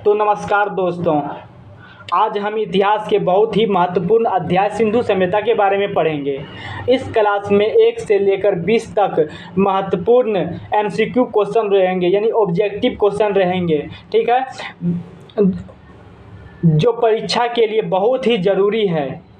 तो नमस्कार दोस्तों, आज हम इतिहास के बहुत ही महत्वपूर्ण अध्याय सिंधु सभ्यता के बारे में पढ़ेंगे। इस क्लास में 1 से लेकर 20 तक महत्वपूर्ण एमसीक्यू क्वेश्चन रहेंगे, यानी ऑब्जेक्टिव क्वेश्चन रहेंगे। ठीक है, जो परीक्षा के लिए बहुत ही ज़रूरी है,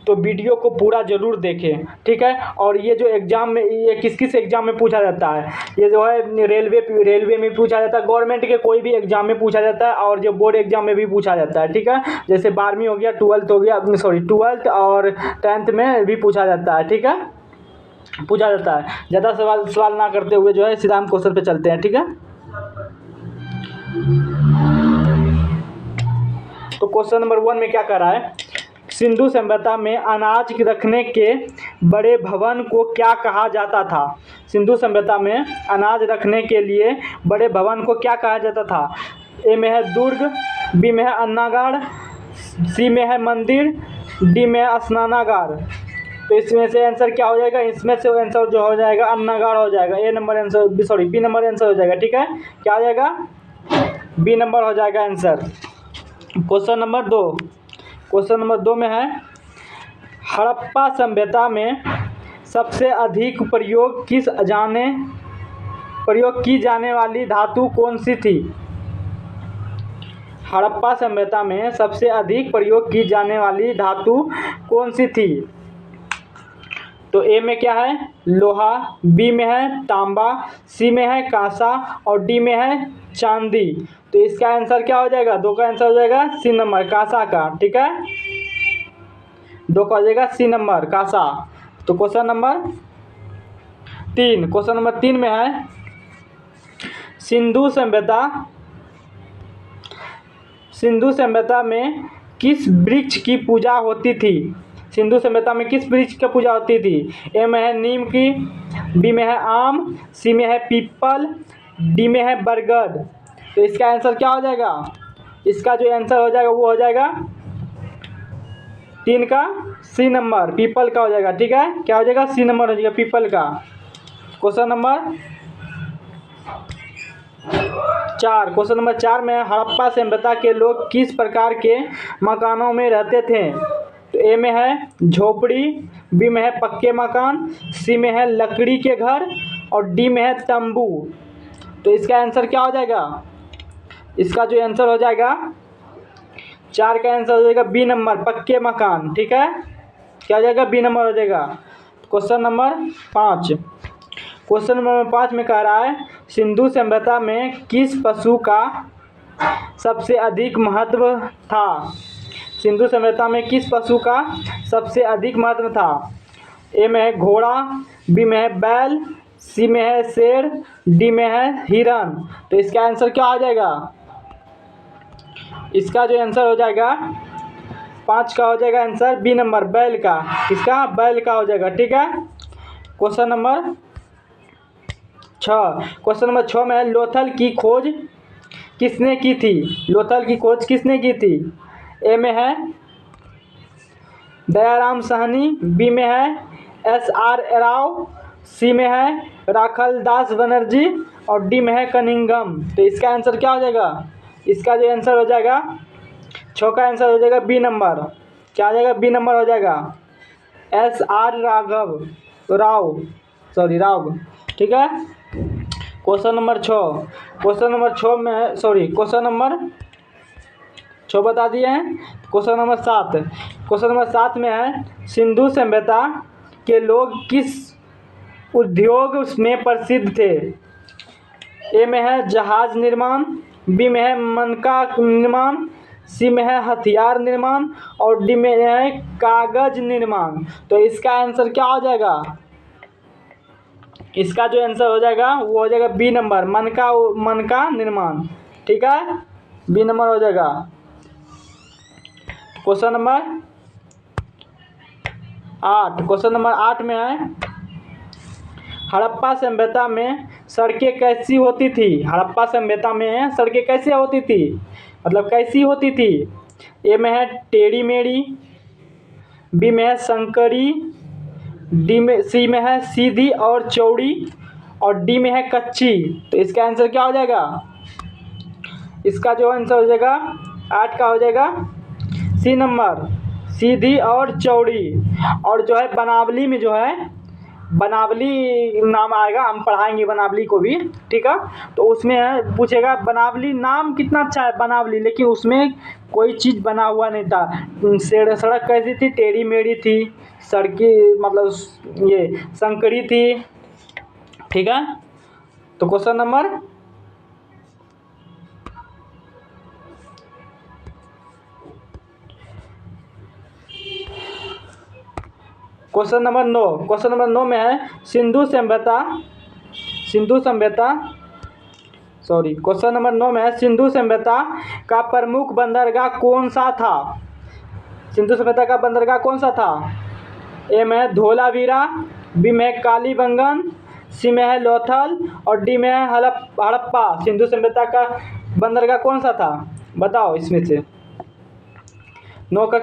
तो वीडियो को पूरा ज़रूर देखें। ठीक है, और ये जो एग्ज़ाम में, ये किस किस एग्ज़ाम में पूछा जाता है, ये जो है रेलवे में पूछा जाता है, गवर्नमेंट के कोई भी एग्ज़ाम में पूछा जाता है, और जो बोर्ड एग्ज़ाम में भी पूछा जाता है। ठीक है, जैसे 12वीं हो गया, 12th हो गया, 12th और 10th में भी पूछा जाता है। ठीक है, पूछा जाता है। ज़्यादा सवाल ना करते हुए जो है सीधा हम क्वेश्चन पे चलते हैं। ठीक है, तो क्वेश्चन नंबर 1 में क्या कर रहा है, सिंधु सभ्यता में अनाज रखने के बड़े भवन को क्या कहा जाता था। सिंधु सभ्यता में अनाज रखने के लिए बड़े भवन को क्या कहा जाता था। ए में है दुर्ग, बी में है अन्नागार, सी में है मंदिर, डी में है स्नानागार। तो इसमें से आंसर क्या हो जाएगा, इसमें से आंसर जो हो जाएगा अन्नागार हो जाएगा। बी नंबर आंसर हो जाएगा। ठीक है, क्या हो जाएगा, बी नंबर हो जाएगा आंसर। क्वेश्चन नंबर 2 में है, हड़प्पा सभ्यता में सबसे अधिक प्रयोग की जाने वाली धातु कौन सी थी। हड़प्पा सभ्यता में सबसे अधिक प्रयोग की जाने वाली धातु कौन सी थी। तो ए में क्या है, लोहा, बी में है तांबा, सी में है कांसा और डी में है चांदी। तो इसका आंसर क्या हो जाएगा, 2 का आंसर हो जाएगा सी नंबर कांसा का। ठीक है, 2 का हो जाएगा सी नंबर कांसा। तो क्वेश्चन नंबर 3 में है, सिंधु सभ्यता में किस वृक्ष की पूजा होती थी। सिंधु सभ्यता में किस वृक्ष की पूजा होती थी। ए में है नीम की, बी में है आम, सी में है पीपल, डी में है बरगद। तो इसका आंसर क्या हो जाएगा, इसका जो आंसर हो जाएगा वो हो जाएगा 3 का सी नंबर पीपल का हो जाएगा। ठीक है, क्या हो जाएगा, सी नंबर हो जाएगा पीपल का। क्वेश्चन नंबर 4 में हड़प्पा सभ्यता के लोग किस प्रकार के मकानों में रहते थे। तो ए में है झोपड़ी, बी में है पक्के मकान, सी में है लकड़ी के घर और डी में है तंबू। तो इसका आंसर क्या हो जाएगा, इसका जो आंसर हो जाएगा 4 का आंसर हो जाएगा बी नंबर पक्के मकान। ठीक है, क्या हो जाएगा, बी नंबर हो जाएगा। क्वेश्चन नंबर 5 में कह रहा है, सिंधु सभ्यता में किस पशु का सबसे अधिक महत्व था। सिंधु सभ्यता में किस पशु का सबसे अधिक महत्व था। ए में है घोड़ा, बी में है बैल, सी में है शेर, डी में है हिरन। तो इसका आंसर क्या हो जाएगा, इसका जो आंसर हो जाएगा 5 का हो जाएगा आंसर बी नंबर बैल का। इसका बैल का हो जाएगा। ठीक है, क्वेश्चन नंबर 6 में लोथल की खोज किसने की थी। लोथल की खोज किसने की थी। ए में है दयाराम साहनी, बी में है SR राव, सी में है राखलदास बनर्जी और डी में है कनिंघम। तो इसका आंसर क्या हो जाएगा, इसका जो आंसर हो जाएगा 6 का आंसर हो जाएगा बी नंबर। क्या हो जाएगा, बी नंबर हो जाएगा SR राव। ठीक है, क्वेश्चन नंबर 6 बता दिए हैं। क्वेश्चन नंबर 7 में है, सिंधु सभ्यता के लोग किस उद्योग में प्रसिद्ध थे। ए में है जहाज निर्माण, बी में है मनका निर्माण, सी में है हथियार निर्माण और डी में है कागज निर्माण। तो इसका आंसर क्या हो जाएगा, इसका जो आंसर हो जाएगा वो हो जाएगा बी नंबर मनका निर्माण। ठीक है, बी नंबर हो जाएगा। क्वेश्चन नंबर 8 में है, हड़प्पा सभ्यता में सड़कें कैसी होती थी। हड़प्पा सभ्यता में सड़कें कैसे होती थी, मतलब कैसी होती थी। ए में है टेढ़ी मेढ़ी, बी में है संकरी, सी में है सीधी और चौड़ी और डी में है कच्ची। तो इसका आंसर क्या हो जाएगा, इसका जो आंसर हो जाएगा 8 का हो जाएगा सी नंबर, सीधी और चौड़ी। और जो है बनावली में जो है बनावली नाम आएगा, हम पढ़ाएंगे बनावली को भी, ठीक है। तो उसमें है पूछेगा बनावली नाम कितना अच्छा है बनावली, लेकिन उसमें कोई चीज़ बना हुआ नहीं था। सड़क कैसी थी, टेढ़ी मेढ़ी थी, सड़की मतलब ये संकरी थी, ठीक है। तो question number question number 9, question number 9 में है सिंधु सभ्यता क्वेश्चन नंबर 9 में है सिंधु सभ्यता का प्रमुख बंदरगाह कौन सा था। सिंधु सभ्यता का बंदरगाह कौन सा था। ए में है धोलावीरा, बी में है कालीबंगन, सी में है लोथल और डी में है हड़प्पा। सिंधु सभ्यता का बंदरगाह कौन सा था, बताओ इसमें से। 9 का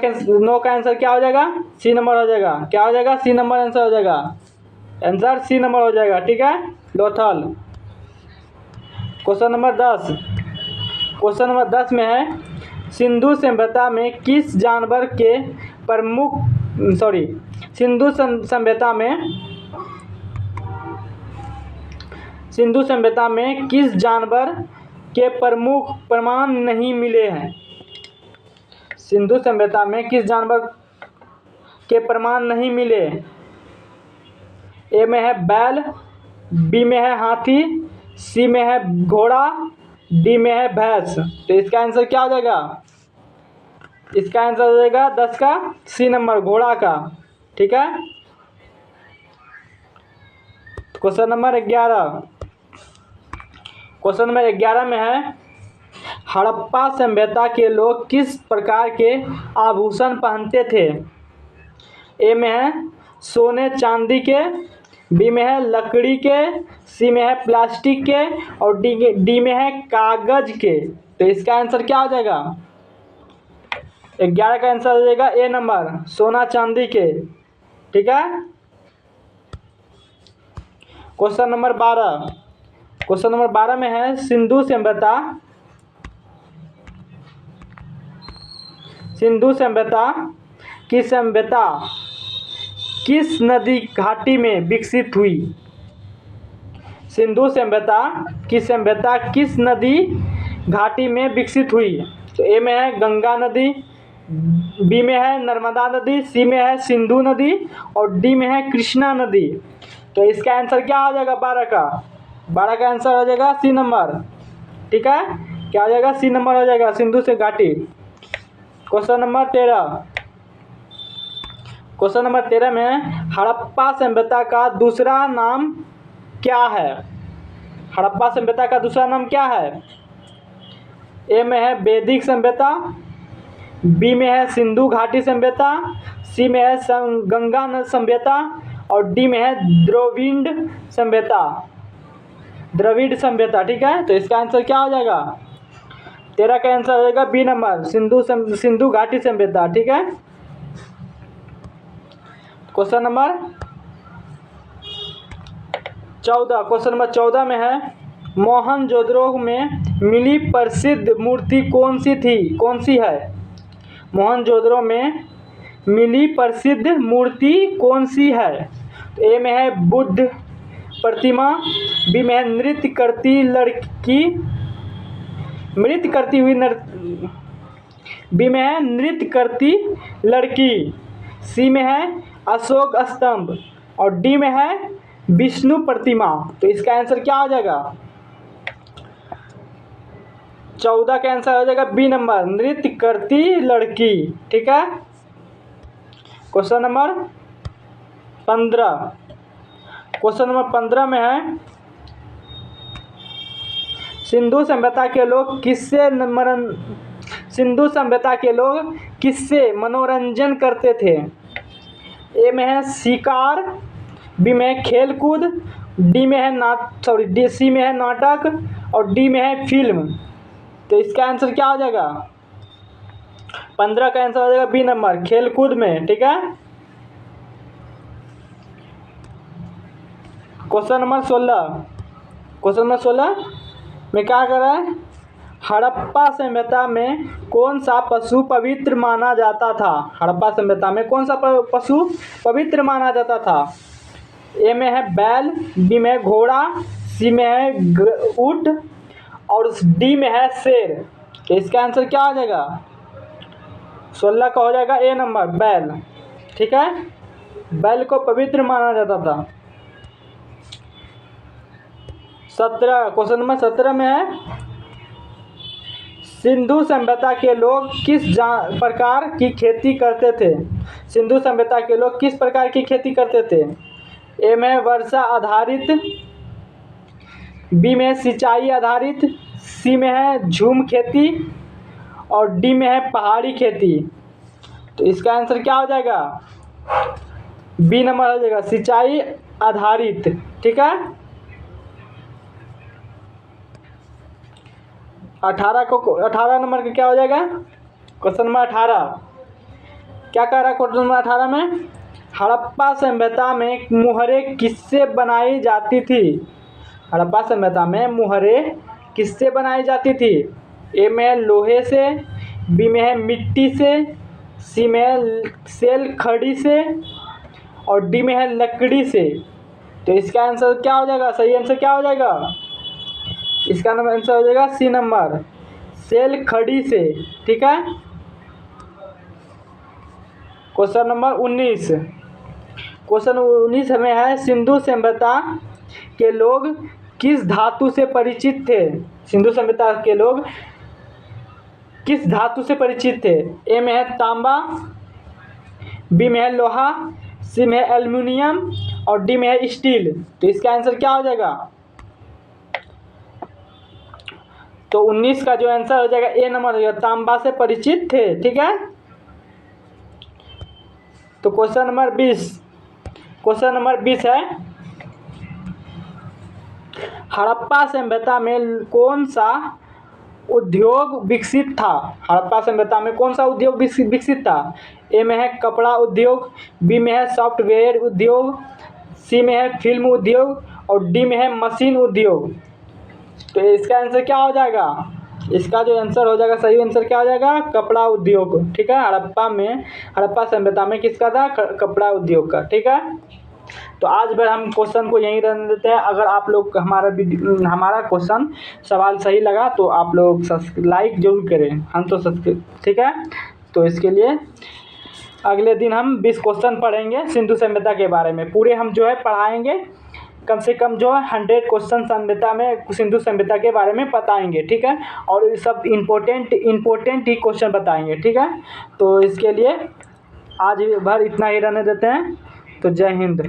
आंसर क्या हो जाएगा, सी नंबर हो जाएगा। क्या हो जाएगा, सी नंबर आंसर हो जाएगा। आंसर सी नंबर हो जाएगा, ठीक है, Lothal. Question number 10, question number 10 में है सिंधु सभ्यता में किस जानवर के प्रमुख सिंधु सभ्यता में किस जानवर के प्रमुख प्रमाण नहीं मिले हैं। सिंधु सभ्यता में किस जानवर के प्रमाण नहीं मिले। ए में है बैल, बी में है हाथी, सी में है घोड़ा, डी में है भैंस। तो इसका आंसर क्या हो जाएगा, इसका आंसर हो जाएगा 10 का सी नंबर, घोड़ा का, ठीक है। क्वेश्चन नंबर 11, क्वेश्चन नंबर 11 में है हड़प्पा सभ्यता के लोग किस प्रकार के आभूषण पहनते थे। ए में है सोने चांदी के, बी में है लकड़ी के, सी में है प्लास्टिक के और डी में है कागज के। तो इसका आंसर क्या हो जाएगा, 11 का आंसर हो जाएगा ए नंबर, सोना चांदी के, ठीक है। क्वेश्चन नंबर 12, क्वेश्चन नंबर 12 में है सिंधु सभ्यता की सभ्यता किस नदी घाटी में विकसित हुई। सिंधु सभ्यता की सभ्यता किस नदी घाटी में विकसित हुई। तो ए में है गंगा नदी, बी में है नर्मदा नदी, सी में है सिंधु नदी और डी में है कृष्णा नदी। तो इसका आंसर क्या हो जाएगा, 12 का आंसर हो जाएगा सी नंबर, ठीक है। क्या हो जाएगा, सी नंबर हो जाएगा, सिंधु से घाटी। क्वेश्चन नंबर 13, क्वेश्चन नंबर 13 में हड़प्पा सभ्यता का दूसरा नाम क्या है। हड़प्पा सभ्यता का दूसरा नाम क्या है। ए में है वैदिक सभ्यता, बी में है सिंधु घाटी सभ्यता, सी में है गंगा सभ्यता और डी में है द्रविड़ सभ्यता, ठीक है। तो इसका आंसर क्या हो जाएगा, 13 का आंसर हो जाएगा बी नंबर, सिंधु घाटी सभ्यता, ठीक है। क्वेश्चन नंबर 14, क्वेश्चन नंबर 14 में है मोहनजोदड़ो में मिली प्रसिद्ध मूर्ति कौन सी है। मोहनजोदड़ो में मिली प्रसिद्ध मूर्ति कौन सी है। तो ए में है बुद्ध प्रतिमा, बी में है नृत्य करती लड़की, सी में है अशोक स्तंभ और डी में है विष्णु प्रतिमा। तो इसका आंसर क्या हो जाएगा, 14 का आंसर हो जाएगा बी नंबर, नृत्य करती लड़की, ठीक है। क्वेश्चन नंबर 15, क्वेश्चन नंबर 15 में है सिंधु सभ्यता के लोग किससे मनोरंजन करते थे। ए में है शिकार, बी में है खेलकूद, सी में है नाटक और डी में है फिल्म। तो इसका आंसर क्या हो जाएगा, 15 का आंसर हो जाएगा बी नंबर, खेलकूद में, ठीक है। क्वेश्चन नंबर 16 में क्या कर रहा है, हड़प्पा सभ्यता में कौन सा पशु पवित्र माना जाता था? हड़प्पा सभ्यता में कौन सा पशु पवित्र माना जाता था? ए में है बैल, बी में है घोड़ा, सी में है ऊंट और डी में है शेर। तो इसका आंसर क्या हो जाएगा? 16 का हो जाएगा ए नंबर बैल। ठीक है, बैल को पवित्र माना जाता था। 17 क्वेश्चन नंबर 17 में है सिंधु सभ्यता के लोग किस प्रकार की खेती करते थे? सिंधु सभ्यता के लोग किस प्रकार की खेती करते थे? ए में वर्षा आधारित, बी में सिंचाई आधारित, सी में है झूम खेती और डी में है पहाड़ी खेती। तो इसका आंसर क्या हो जाएगा? बी नंबर हो जाएगा सिंचाई आधारित। ठीक है, 18 नंबर का क्या हो जाएगा? क्वेश्चन नंबर 18 क्या कह रहा है? क्वेश्चन नंबर 18 में हड़प्पा सभ्यता में मुहरे किससे बनाई जाती थी? हड़प्पा सभ्यता में मुहरे किससे बनाई जाती थी? ए में लोहे से, बी में है मिट्टी से, सी में है सेल खड़ी से और डी में है लकड़ी से। तो इसका आंसर क्या हो जाएगा? सही आंसर क्या हो जाएगा? इसका आंसर हो जाएगा सी नंबर सेल खड़ी से। ठीक है, क्वेश्चन नंबर 19। क्वेश्चन 19 में है सिंधु सभ्यता के लोग किस धातु से परिचित थे? सिंधु सभ्यता के लोग किस धातु से परिचित थे? ए में है तांबा, बी में है लोहा, सी में है एल्युमिनियम और डी में है स्टील। तो इसका आंसर क्या हो जाएगा? तो 19 का जो आंसर हो जाएगा ए नंबर हो जाएगा, तांबा से परिचित थे। ठीक है, तो क्वेश्चन नंबर 20 है हड़प्पा सभ्यता में कौन सा उद्योग विकसित था? हड़प्पा सभ्यता में कौन सा उद्योग विकसित था? ए में है कपड़ा उद्योग, बी में है सॉफ्टवेयर उद्योग, सी में है फिल्म उद्योग और डी में है मशीन उद्योग। तो इसका आंसर क्या हो जाएगा? इसका जो आंसर हो जाएगा, सही आंसर क्या हो जाएगा? कपड़ा उद्योग। ठीक है, हड़प्पा सभ्यता में किसका था? कपड़ा उद्योग का। ठीक है, तो आज भर हम क्वेश्चन को यहीं रहने देते हैं। अगर आप लोग हमारा क्वेश्चन सवाल सही लगा तो आप लोग लाइक जरूर करें, हम तो सब्सक्राइब। ठीक है, तो इसके लिए अगले दिन हम 20 क्वेश्चन पढ़ेंगे सिंधु सभ्यता के बारे में। पूरे हम जो है पढ़ाएंगे, कम से कम जो है 100 क्वेश्चन सिंधु सभ्यता के बारे में बताएंगे। ठीक है, और सब इम्पोर्टेंट ही क्वेश्चन बताएंगे। ठीक है, तो इसके लिए आज भर इतना ही रहने देते हैं। तो जय हिंद।